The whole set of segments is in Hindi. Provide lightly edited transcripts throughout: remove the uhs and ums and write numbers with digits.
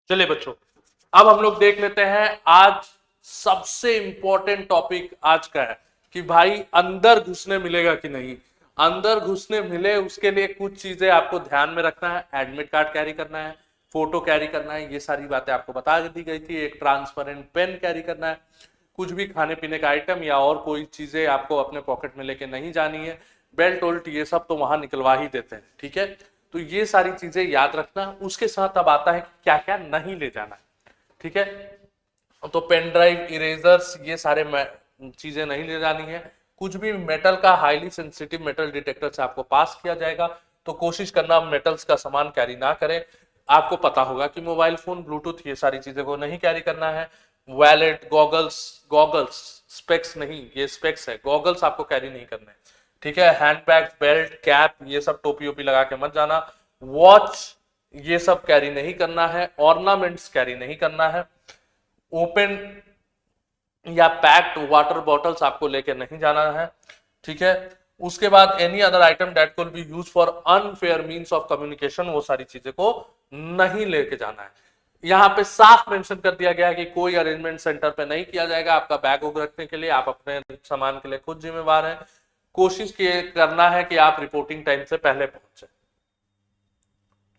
चलिए बच्चों, अब हम लोग देख लेते हैं आज सबसे इंपॉर्टेंट टॉपिक आज का है कि भाई अंदर घुसने मिलेगा कि नहीं। अंदर घुसने मिले उसके लिए कुछ चीजें आपको ध्यान में रखना है। एडमिट कार्ड कैरी करना है, फोटो कैरी करना है, ये सारी बातें आपको बता दी गई थी। एक ट्रांसपेरेंट पेन कैरी करना है। कुछ भी खाने पीने का आइटम या और कोई चीजें आपको अपने पॉकेट में लेके नहीं जानी है। बेल्ट उल्ट ये सब तो वहां निकलवा ही देते हैं, ठीक है। तो ये सारी चीजें याद रखना। उसके साथ अब आता है कि क्या क्या नहीं ले जाना है, ठीक है। तो पेन ड्राइव, इरेजर्स, ये सारे चीजें नहीं ले जानी है। कुछ भी मेटल का हाईली सेंसिटिव मेटल डिटेक्टर से आपको पास किया जाएगा, तो कोशिश करना मेटल्स का सामान कैरी ना करें। आपको पता होगा कि मोबाइल फोन, ब्लूटूथ, ये सारी चीजें को नहीं कैरी करना है। वैलेट, गॉगल्स, गॉगल्स स्पेक्स नहीं, ये स्पेक्स है, गॉगल्स आपको कैरी नहीं करने, ठीक है। हैंडबैग, बेल्ट, कैप, ये सब टोपी ओपी लगा के मत जाना। वॉच, ये सब कैरी नहीं करना है। ऑर्नामेंट्स कैरी नहीं करना है। ओपन या पैक्ड वाटर बॉटल्स आपको लेके नहीं जाना है, ठीक है। उसके बाद any other item that could be use for unfair means of communication, वो सारी चीजें को नहीं लेके जाना है। यहाँ पे साफ मेंशन कर दिया गया है कि कोई अरेंजमेंट सेंटर पे नहीं किया जाएगा। आपका बैग उग रखने के लिए आप अपने सामान के लिए खुद जिम्मेवार हैं। कोशिश करना है कि आप रिपोर्टिंग टाइम से पहले पहुंचे,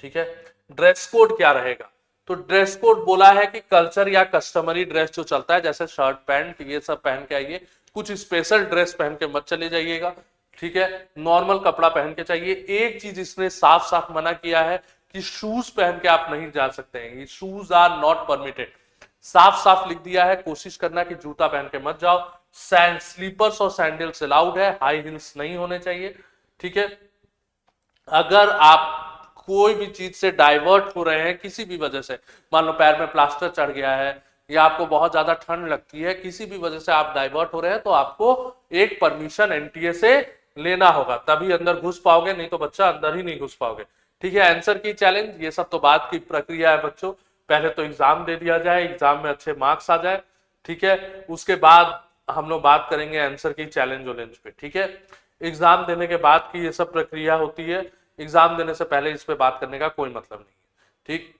ठीक है। ड्रेस कोड क्या रहेगा? तो ड्रेस कोड बोला है कि कल्चर या कस्टमरी ड्रेस जो चलता है, जैसे शर्ट पैंट ये सब पहन के आइए। कुछ स्पेशल ड्रेस पहन के मत चले जाइएगा, ठीक है। नॉर्मल कपड़ा पहन के चाहिए। एक चीज इसने साफ साफ मना किया है कि शूज पहन के आप नहीं जा सकते हैं। ये शूज आर नॉट परमिटेड, साफ साफ लिख दिया है। कोशिश करना कि जूता पहन के मत जाओ। सैंड स्लीपर्स और सैंडल्स अलाउड है, हाई हील्स नहीं होने चाहिए, ठीक है। अगर आप कोई भी चीज से डाइवर्ट हो रहे हैं किसी भी वजह से, मान लो पैर में प्लास्टर चढ़ गया है या आपको बहुत ज्यादा ठंड लगती है, किसी भी वजह से आप डाइवर्ट हो रहे हैं, तो आपको एक परमिशन एनटीए से लेना होगा, तभी अंदर घुस पाओगे, नहीं तो बच्चा अंदर ही नहीं घुस पाओगे, ठीक है। आंसर की चैलेंज, ये सब तो बात की प्रक्रिया है बच्चों। पहले तो एग्जाम दे दिया जाए, एग्जाम में अच्छे मार्क्स आ जाए, ठीक है। उसके बाद हम लोग बात करेंगे आंसर की चैलेंज वैलेंज पे, ठीक है। एग्जाम देने के बाद की ये सब प्रक्रिया होती है। एग्जाम देने से पहले इस पे बात करने का कोई मतलब नहीं है, ठीक।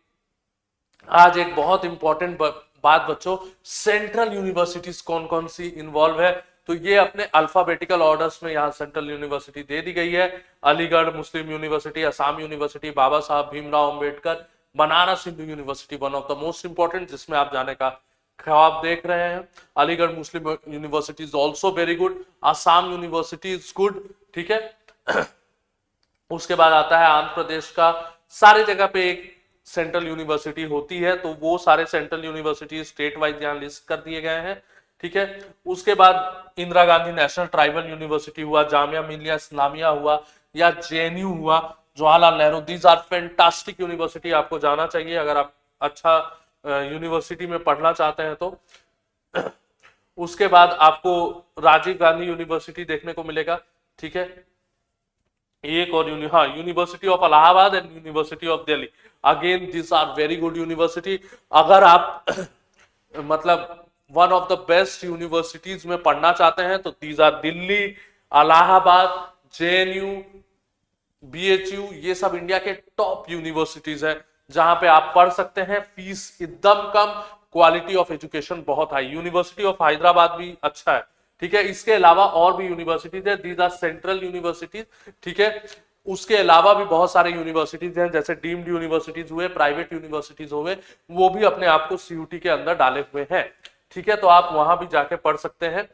आज एक बहुत इंपॉर्टेंट बात बच्चों, सेंट्रल यूनिवर्सिटीज कौन कौन सी इन्वॉल्व है, तो ये अपने अल्फाबेटिकल ऑर्डर्स में यहाँ सेंट्रल यूनिवर्सिटी दे दी गई है। अलीगढ़ मुस्लिम University, Assam University, Baba Saheb Bhimrao Ambedkar, Banaras Hindu University, one of the most important, जिसमें आप जाने का ख्वाब देख रहे हैं। अलीगढ़ मुस्लिम University is also very good. Assam University is good, ठीक है। उसके बाद आता है आंध्र प्रदेश का। सारे जगह पे एक सेंट्रल यूनिवर्सिटी होती है, तो वो सारे सेंट्रल यूनिवर्सिटी स्टेट वाइज यहाँ लिस्ट कर दिए गए हैं, ठीक है। उसके बाद Indira Gandhi National Tribal University हुआ, जामिया मिलिया इस्लामिया हुआ, या जेएनयू हुआ, Jawaharlal Nehru. These are fantastic university, आपको जाना चाहिए अगर आप अच्छा यूनिवर्सिटी में पढ़ना चाहते हैं तो। उसके बाद आपको राजीव गांधी यूनिवर्सिटी देखने को मिलेगा, ठीक है। एक और University of Allahabad and University of Delhi, again this are very good university. अगर आप मतलब one of the best universities में पढ़ना चाहते हैं तो these are Delhi, Allahabad, JNU, BHU, ये सब इंडिया के टॉप यूनिवर्सिटीज है जहां पे आप पढ़ सकते हैं। फीस एकदम कम, क्वालिटी ऑफ एजुकेशन बहुत हाई। यूनिवर्सिटी ऑफ हैदराबाद भी अच्छा है, ठीक है। इसके अलावा और भी यूनिवर्सिटीज है, दीज आर सेंट्रल यूनिवर्सिटीज, ठीक है। उसके अलावा भी बहुत सारे यूनिवर्सिटीज हैं, जैसे डीम्ड यूनिवर्सिटीज हुए, प्राइवेट यूनिवर्सिटीज हुए, वो भी अपने आप को सीयूटी के अंदर डाले हुए हैं, ठीक है। तो आप वहां भी जाके पढ़ सकते हैं,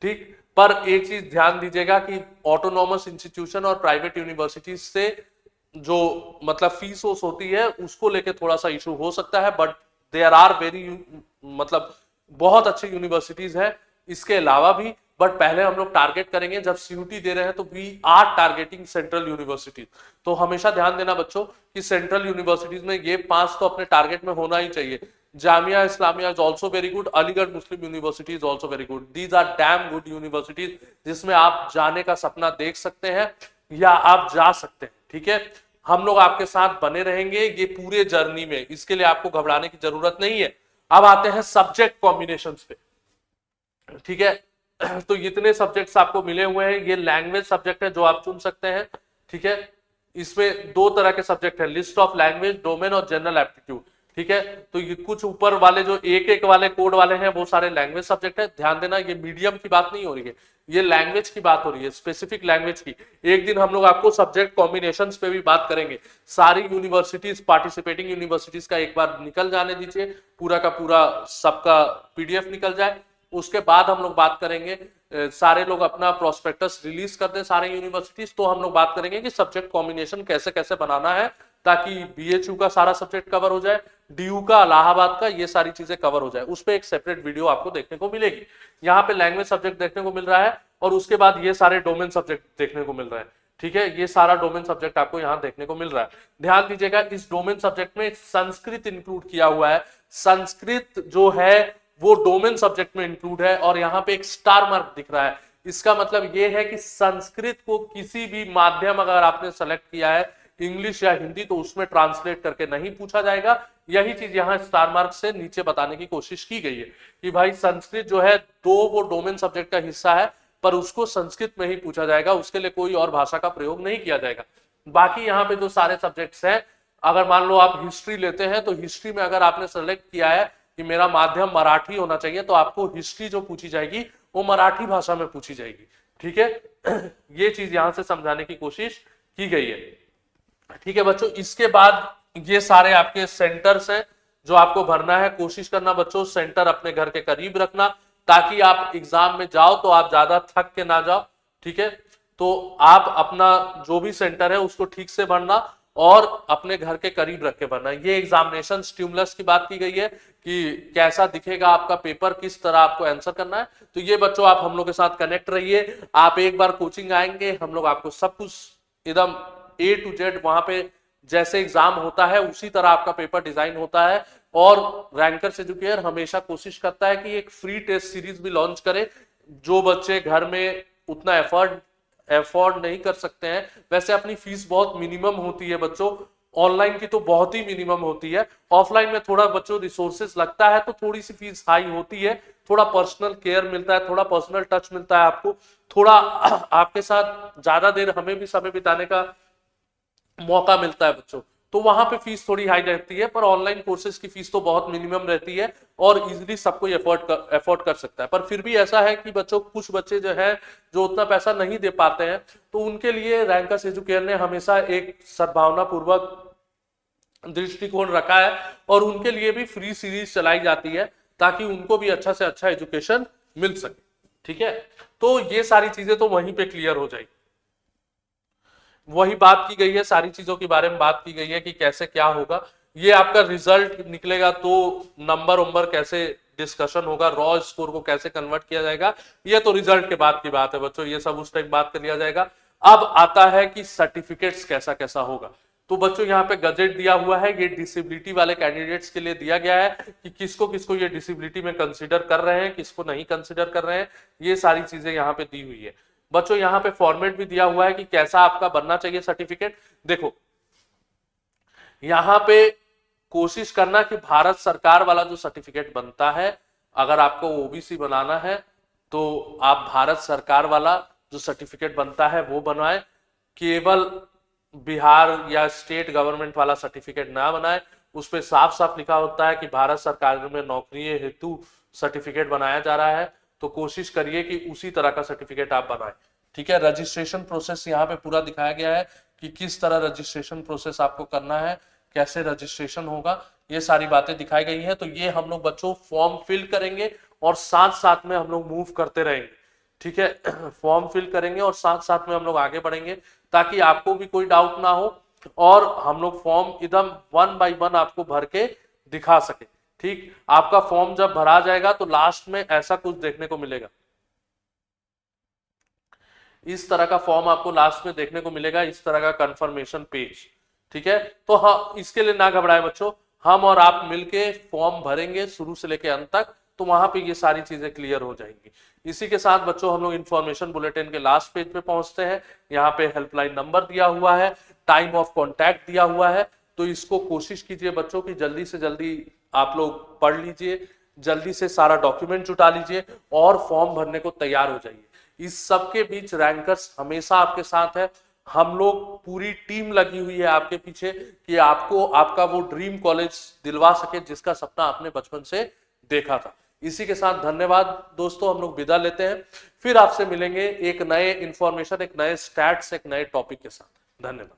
ठीक। पर एक चीज ध्यान दीजिएगा कि ऑटोनॉमस इंस्टीट्यूशन और प्राइवेट यूनिवर्सिटीज से जो मतलब फीस होती है उसको लेके थोड़ा सा इशू हो सकता है, बट देयर आर वेरी मतलब बहुत अच्छे यूनिवर्सिटीज हैं इसके अलावा भी। बट पहले हम लोग टारगेट करेंगे, जब सीयूटी दे रहे हैं तो we are targeting central universities. तो हमेशा ध्यान देना बच्चों कि सेंट्रल यूनिवर्सिटीज में ये 5 तो अपने टारगेट में होना ही चाहिए। Jamia Islamia is also very good, Aligarh Muslim University is also very good. These are damn good universities जिसमें आप जाने का सपना देख सकते हैं या आप जा सकते हैं, ठीक है। हम लोग आपके साथ बने रहेंगे ये पूरे जर्नी में, इसके लिए आपको घबराने की जरूरत नहीं है। अब आते हैं सब्जेक्ट कॉम्बिनेशन पे, ठीक है। तो इतने सब्जेक्ट्स आपको मिले हुए हैं, ये लैंग्वेज सब्जेक्ट है जो आप चुन सकते हैं, ठीक है। इसमें 2 तरह के सब्जेक्ट है, लिस्ट ऑफ लैंग्वेज, डोमेन और जनरल एप्टीट्यूड। ठीक है। तो ये कुछ ऊपर वाले जो एक एक वाले कोड वाले हैं वो सारे लैंग्वेज सब्जेक्ट है। ध्यान देना, ये मीडियम की बात नहीं हो रही है, ये लैंग्वेज की बात हो रही है, स्पेसिफिक लैंग्वेज की। एक दिन हम लोग आपको सब्जेक्ट कॉम्बिनेशंस पे भी बात करेंगे। सारी यूनिवर्सिटीज, पार्टिसिपेटिंग यूनिवर्सिटीज का एक बार निकल जाने दीजिए, पूरा का पूरा सबका पीडीएफ निकल जाए, उसके बाद हम लोग बात करेंगे। सारे लोग अपना प्रोस्पेक्टस रिलीज कर दें सारे यूनिवर्सिटीज, तो हम लोग बात करेंगे कि सब्जेक्ट कॉम्बिनेशन कैसे कैसे बनाना है, ताकि बीएचयू का सारा सब्जेक्ट कवर हो जाए, डीयू का, इलाहाबाद का, ये सारी चीजें कवर हो जाए। उस पर एक सेपरेट वीडियो आपको देखने को मिलेगी। यहाँ पे लैंग्वेज सब्जेक्ट देखने को मिल रहा है, और उसके बाद ये सारे डोमेन सब्जेक्ट देखने को मिल रहा है। ठीक है, ये सारा डोमेन सब्जेक्ट आपको यहाँ देखने को मिल रहा है। ध्यान दीजिएगा, इस डोमेन सब्जेक्ट में संस्कृत इंक्लूड किया हुआ है। संस्कृत जो है वो डोमेन सब्जेक्ट में इंक्लूड है, और यहाँ पे एक स्टार मार्क दिख रहा है। इसका मतलब ये है कि संस्कृत को किसी भी माध्यम अगर आपने सेलेक्ट किया है, इंग्लिश या हिंदी, तो उसमें ट्रांसलेट करके नहीं पूछा जाएगा। यही चीज यहाँ स्टार मार्क से नीचे बताने की कोशिश की गई है कि भाई संस्कृत जो है वो डोमेन सब्जेक्ट का हिस्सा है, पर उसको संस्कृत में ही पूछा जाएगा, उसके लिए कोई और भाषा का प्रयोग नहीं किया जाएगा। बाकी यहाँ पे जो सारे सब्जेक्ट्स हैं, अगर मान लो आप हिस्ट्री लेते हैं, तो हिस्ट्री में अगर आपने सेलेक्ट किया है कि मेरा माध्यम मराठी होना चाहिए, तो आपको हिस्ट्री जो पूछी जाएगी वो मराठी भाषा में पूछी जाएगी। ठीक है, ये चीज यहां से समझाने की कोशिश की गई है। ठीक है बच्चों, इसके बाद ये सारे आपके सेंटर्स हैं जो आपको भरना है। कोशिश करना बच्चों सेंटर अपने घर के करीब रखना, ताकि आप एग्जाम में जाओ तो आप ज्यादा थक के ना जाओ। ठीक है, तो आप अपना जो भी सेंटर है उसको ठीक से भरना, और अपने घर के करीब रख के भरना। ये एग्जामिनेशन स्टिमुलस की बात की गई है कि कैसा दिखेगा आपका पेपर, किस तरह आपको आंसर करना है। तो ये बच्चों आप हम लोग के साथ कनेक्ट रहिए। आप एक बार कोचिंग आएंगे, हम लोग आपको सब कुछ एकदम A to Z वहां पे जैसे एग्जाम होता है उसी तरह आपका पेपर डिजाइन होता है। और रैंकर्स एजुकेयर हमेशा कोशिश करता है कि एक फ्री टेस्ट सीरीज भी लॉन्च करे। जो बच्चे घर में उतना एफोर्ड नहीं कर सकते हैं, वैसे अपनी फीस बहुत मिनिमम होती है बच्चों, ऑनलाइन की तो बहुत ही मिनिमम होती है। ऑफलाइन में थोड़ा बच्चों रिसोर्सेस लगता है तो थोड़ी सी फीस हाई होती है, थोड़ा पर्सनल केयर मिलता है, थोड़ा पर्सनल टच मिलता है आपको, थोड़ा आपके साथ ज्यादा देर हमें भी समय बिताने का मौका मिलता है बच्चों, तो वहां पे फीस थोड़ी हाई रहती है। पर ऑनलाइन कोर्सेज की फीस तो बहुत मिनिमम रहती है और इजीली सब कोई अफोर्ड कर सकता है। पर फिर भी ऐसा है कि बच्चों कुछ बच्चे जो है जो उतना पैसा नहीं दे पाते हैं, तो उनके लिए रैंकर्स एजुकेयर ने हमेशा एक सद्भावना पूर्वक दृष्टिकोण रखा है, और उनके लिए भी फ्री सीरीज चलाई जाती है ताकि उनको भी अच्छा से अच्छा एजुकेशन मिल सके। ठीक है, तो ये सारी चीजें तो वहीं पे क्लियर हो जाएगी। वही बात की गई है, सारी चीजों के बारे में बात की गई है कि कैसे क्या होगा। ये आपका रिजल्ट निकलेगा तो नंबर उम्बर कैसे डिस्कशन होगा, रॉ स्कोर को कैसे कन्वर्ट किया जाएगा, ये तो रिजल्ट के बाद की बात है बच्चों, ये सब उस टाइम बात कर लिया जाएगा। अब आता है कि सर्टिफिकेट्स कैसा कैसा होगा। तो बच्चों यहाँ पे गजेट दिया हुआ है, ये डिसेबिलिटी वाले कैंडिडेट्स के लिए दिया गया है कि किसको किसको ये डिसेबिलिटी में कंसीडर कर रहे हैं, किसको नहीं कंसीडर कर रहे हैं, ये सारी चीजें यहाँ पे दी हुई है। बच्चों यहाँ पे फॉर्मेट भी दिया हुआ है कि कैसा आपका बनना चाहिए सर्टिफिकेट। देखो यहाँ पे कोशिश करना कि भारत सरकार वाला जो सर्टिफिकेट बनता है, अगर आपको ओबीसी बनाना है तो आप भारत सरकार वाला जो सर्टिफिकेट बनता है वो बनवाए, केवल बिहार या स्टेट गवर्नमेंट वाला सर्टिफिकेट ना बनाए। उस पर साफ साफ लिखा होता है कि भारत सरकार में नौकरी हेतु सर्टिफिकेट बनाया जा रहा है, तो कोशिश करिए कि उसी तरह का सर्टिफिकेट आप बनाएं। ठीक है, रजिस्ट्रेशन प्रोसेस यहाँ पे पूरा दिखाया गया है कि किस तरह रजिस्ट्रेशन प्रोसेस आपको करना है, कैसे रजिस्ट्रेशन होगा, ये सारी बातें दिखाई गई हैं। तो ये हम लोग बच्चों फॉर्म फिल करेंगे और साथ साथ में हम लोग मूव करते रहेंगे। ठीक है, फॉर्म फिल करेंगे और साथ साथ में हम लोग आगे बढ़ेंगे ताकि आपको भी कोई डाउट ना हो, और हम लोग फॉर्म एकदम 1 by 1 आपको भर के दिखा सके। ठीक, आपका फॉर्म जब भरा जाएगा तो लास्ट में ऐसा कुछ देखने को मिलेगा, इस तरह का फॉर्म आपको लास्ट में देखने को मिलेगा, इस तरह का कंफर्मेशन पेज। ठीक है, तो हाँ, इसके लिए ना घबराए बच्चों, हम और आप मिलके फॉर्म भरेंगे शुरू से लेकर अंत तक, तो वहां पे ये सारी चीजें क्लियर हो जाएंगी। इसी के साथ बच्चों हम लोग इंफॉर्मेशन बुलेटिन के लास्ट पेज पे पहुंचते हैं। यहाँ पे हेल्पलाइन नंबर दिया हुआ है, टाइम ऑफ कॉन्टैक्ट दिया हुआ है, तो इसको कोशिश कीजिए बच्चों की जल्दी से जल्दी आप लोग पढ़ लीजिए, जल्दी से सारा डॉक्यूमेंट जुटा लीजिए और फॉर्म भरने को तैयार हो जाइए। इस सब के बीच रैंकर्स हमेशा आपके साथ है, हम लोग पूरी टीम लगी हुई है आपके पीछे कि आपको आपका वो ड्रीम कॉलेज दिलवा सके जिसका सपना आपने बचपन से देखा था। इसी के साथ धन्यवाद दोस्तों, हम लोग विदा लेते हैं, फिर आपसे मिलेंगे एक नए इंफॉर्मेशन, एक नए स्टैट्स, एक नए टॉपिक के साथ। धन्यवाद।